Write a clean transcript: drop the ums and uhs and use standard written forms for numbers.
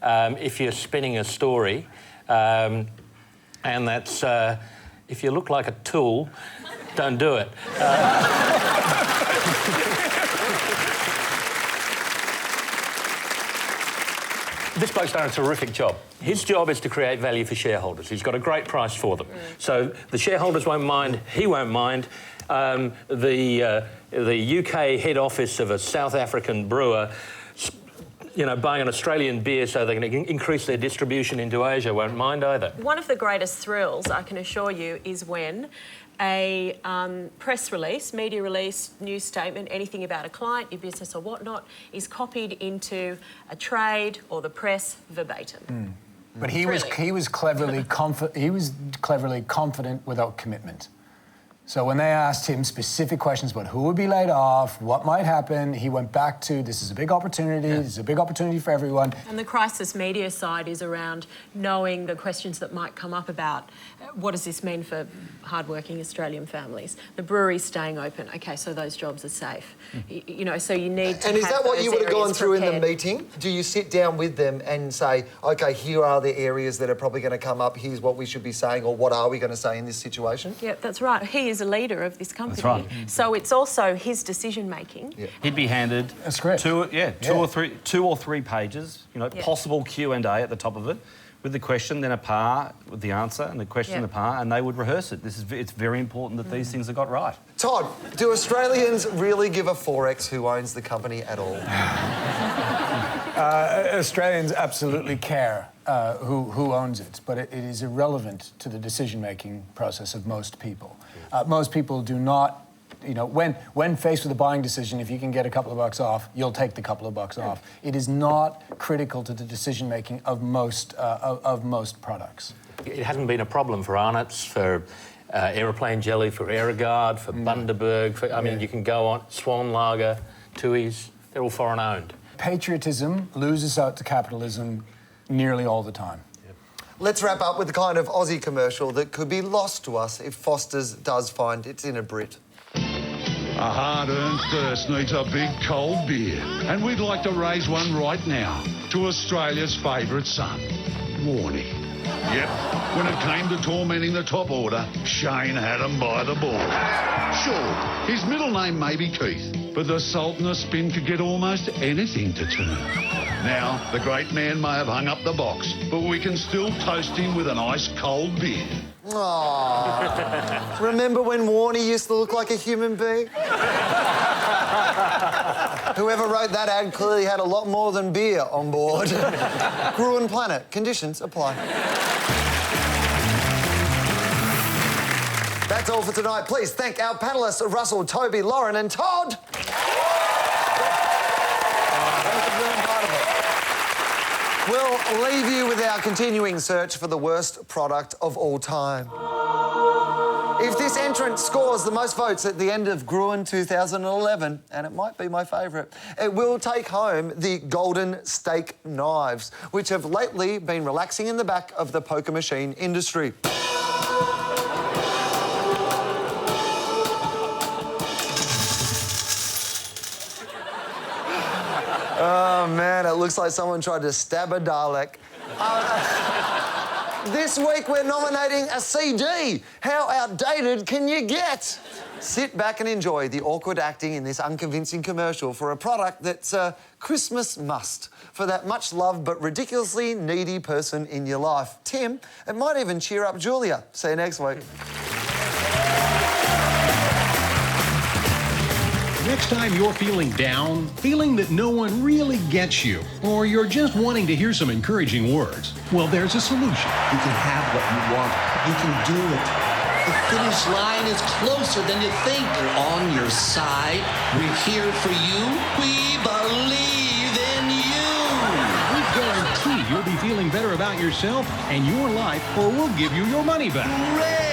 if you're spinning a story, and that's if you look like a tool, don't do it. This bloke's done a terrific job. His job is to create value for shareholders. He's got a great price for them. So the shareholders won't mind, he won't mind. The UK head office of a South African brewer, you know, buying an Australian beer so they can increase their distribution into Asia won't mind either. One of the greatest thrills, I can assure you, is when a press release, media release, news statement, anything about a client, your business or whatnot, is copied into a trade or the press verbatim. But he was cleverly confident without commitment. So when they asked him specific questions about who would be laid off, what might happen, he went back to, this is a big opportunity, this is a big opportunity for everyone. And the crisis media side is around knowing the questions that might come up about what does this mean for hardworking Australian families? The brewery's staying open. OK, so those jobs are safe. You know, so you need to And is that what you would have gone through prepared. in the meeting? Do you sit down with them and say, OK, here are the areas that are probably going to come up, here's what we should be saying, or what are we going to say in this situation? Yeah, that's right. He is a leader of this company. That's right. So it's also his decision-making. Yeah. He'd be handed two or three pages, you know, possible Q&A at the top of it, with the question, then a par with the answer, and the question, the par, and they would rehearse it. It's very important that these things are got right. Todd, do Australians really give a forex who owns the company at all? Australians absolutely care who owns it, but it is irrelevant to the decision-making process of most people. Most people do not, you know, when faced with a buying decision, if you can get a couple of bucks off, you'll take the couple of bucks off. It is not critical to the decision-making of most products. It hasn't been a problem for Arnott's, for Aeroplane Jelly, for Aerogard, for Bundaberg. I mean, you can go on, Swan Lager, Tui's, they're all foreign-owned. Patriotism loses out to capitalism nearly all the time. Let's wrap up with the kind of Aussie commercial that could be lost to us if Foster's does find it's in a Brit. A hard-earned thirst needs a big cold beer, and we'd like to raise one right now to Australia's favourite son, Warnie. Yep, when it came to tormenting the top order, Shane had him by the balls. Sure, his middle name may be Keith, but the Sultan of Spin could get almost anything to turn. Now, the great man may have hung up the box, but we can still toast him with an ice-cold beer. Aww. Remember when Warnie used to look like a human being? Whoever wrote that ad clearly had a lot more than beer on board. Gruen Planet. Conditions apply. That's all for tonight. Please thank our panellists, Russell, Toby, Lauren and Todd. We'll leave you with our continuing search for the worst product of all time. If this entrant scores the most votes at the end of Gruen 2011, and it might be my favourite, it will take home the golden steak knives, which have lately been relaxing in the back of the poker machine industry. Oh, man, it looks like someone tried to stab a Dalek. This week we're nominating a CD. How outdated can you get? Sit back and enjoy the awkward acting in this unconvincing commercial for a product that's a Christmas must for that much-loved but ridiculously needy person in your life. Tim, it might even cheer up Julia. See you next week. Next time you're feeling down, feeling that no one really gets you, or you're just wanting to hear some encouraging words, well, there's a solution. You can have what you want. You can do it. The finish line is closer than you think. We're on your side. We're here for you. We believe in you. We guarantee you'll be feeling better about yourself and your life, or we'll give you your money back. Hooray!